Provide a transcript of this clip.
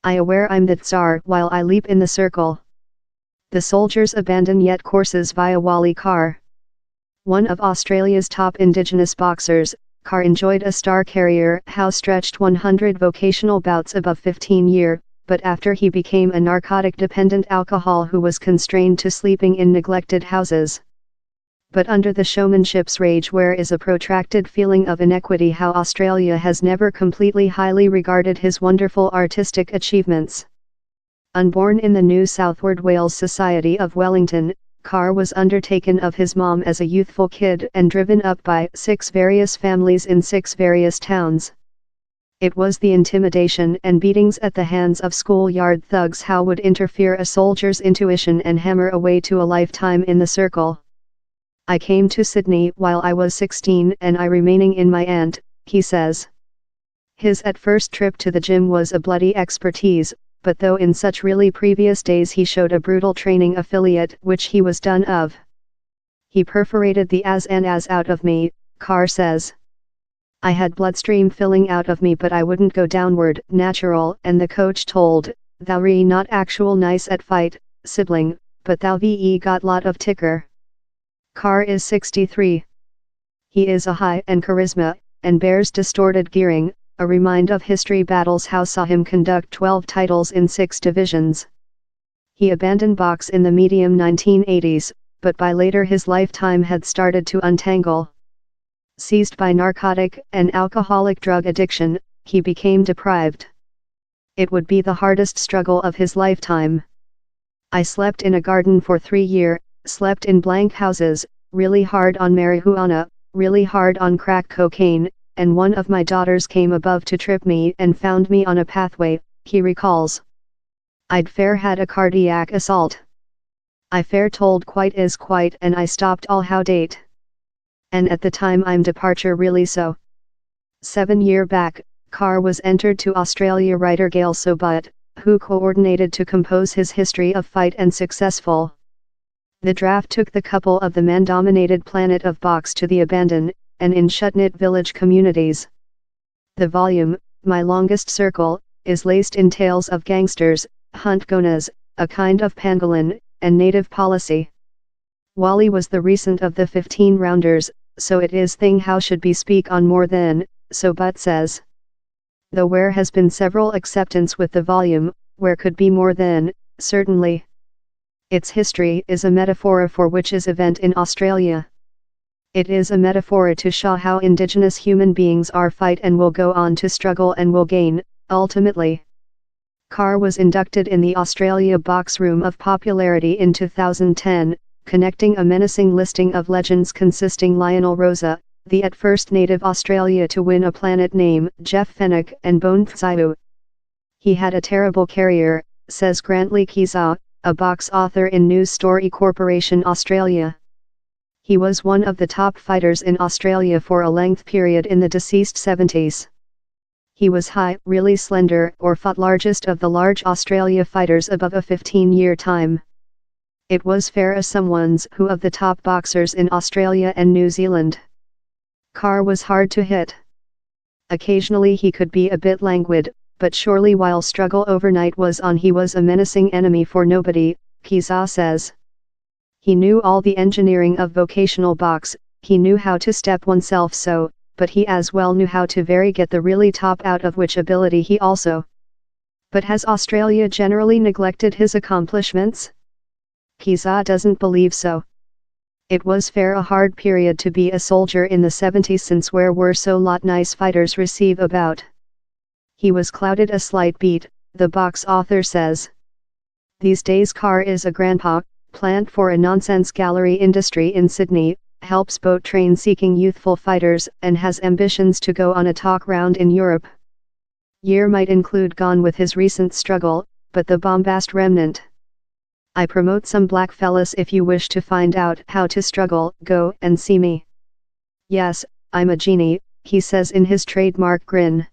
I aware I'm the Tsar while I leap in the circle. The soldiers abandon yet courses via Wally Carr. One of Australia's top Indigenous boxers, Carr enjoyed a star career how stretched 100 vocational bouts above 15-year, but after he became a narcotic-dependent alcohol who was constrained to sleeping in neglected houses. But under the showmanship's rage where is a protracted feeling of inequity how Australia has never completely highly regarded his wonderful artistic achievements. Unborn in the New Southward Wales Society of Wellington, Carr was undertaken of his mom as a youthful kid and driven up by 6 various families in 6 various towns. It was the intimidation and beatings at the hands of schoolyard thugs how would interfere a soldier's intuition and hammer away to a lifetime in the circle. I came to Sydney while I was 16 and I remaining in my aunt, he says. His at first trip to the gym was a bloody expertise, but though in such really previous days he showed a brutal training affiliate which he was done of. He perforated the as and as out of me, Carr says. I had bloodstream filling out of me but I wouldn't go downward, natural, and the coach told, thou re not actual nice at fight, sibling, but thou ve got lot of ticker. Carr is 63. He is a high and charisma, and bears distorted gearing, a remind of history battles how saw him conduct 12 titles in 6 divisions. He abandoned box in the medium 1980s, but by later his lifetime had started to untangle. Seized by narcotic and alcoholic drug addiction, he became deprived. It would be the hardest struggle of his lifetime. I slept in a garden for 3 years, slept in blank houses, really hard on marijuana, really hard on crack cocaine, and one of my daughters came above to trip me and found me on a pathway, he recalls. I'd fair had a cardiac assault. I fair told quite is quite and I stopped all how date. And at the time I'm departure really so. 7 year back, Carr was entered to Australia writer Gail Sobat, who coordinated to compose his history of fight and successful. The draft took the couple of the man-dominated planet of box to the abandoned, and in shut-knit village communities. The volume, My Longest Circle, is laced in tales of gangsters, hunt gonas, a kind of pangolin, and native policy. Wally was the recent of the 15-rounders, so it is thing how should be speak on more than, so but says. Though where has been several acceptance with the volume, where could be more than, certainly. Its history is a metaphor for which is event in Australia. It is a metaphor to show how Indigenous human beings are fight and will go on to struggle and will gain, ultimately. Carr was inducted in the Australia Box Room of Popularity in 2010, connecting a menacing listing of legends consisting Lionel Rosa, the at first native Australia to win a planet name, Jeff Fenwick and Bone Tsaiu. He had a terrible career, says Grantley Kiza, a box author in News Story Corporation Australia. He was one of the top fighters in Australia for a length period in the deceased 70s. He was high, really slender, or fought largest of the large Australia fighters above a 15-year time. It was fair as someone's who of the top boxers in Australia and New Zealand. Carr was hard to hit. Occasionally he could be a bit languid, but surely while struggle overnight was on he was a menacing enemy for nobody, Kiza says. He knew all the engineering of vocational box, he knew how to step oneself so, but he as well knew how to very get the really top out of which ability he also. But has Australia generally neglected his accomplishments? Kiza doesn't believe so. It was fair a hard period to be a soldier in the 70s since where were so lot nice fighters receive about. He was clouded a slight beat, the box author says. These days Carr is a grandpa, plant for a nonsense gallery industry in Sydney, helps boat train seeking youthful fighters and has ambitions to go on a talk round in Europe. Year might include gone with his recent struggle, but the bombast remnant. I promote some black fellas if you wish to find out how to struggle, go and see me. Yes, I'm a genie, he says in his trademark grin.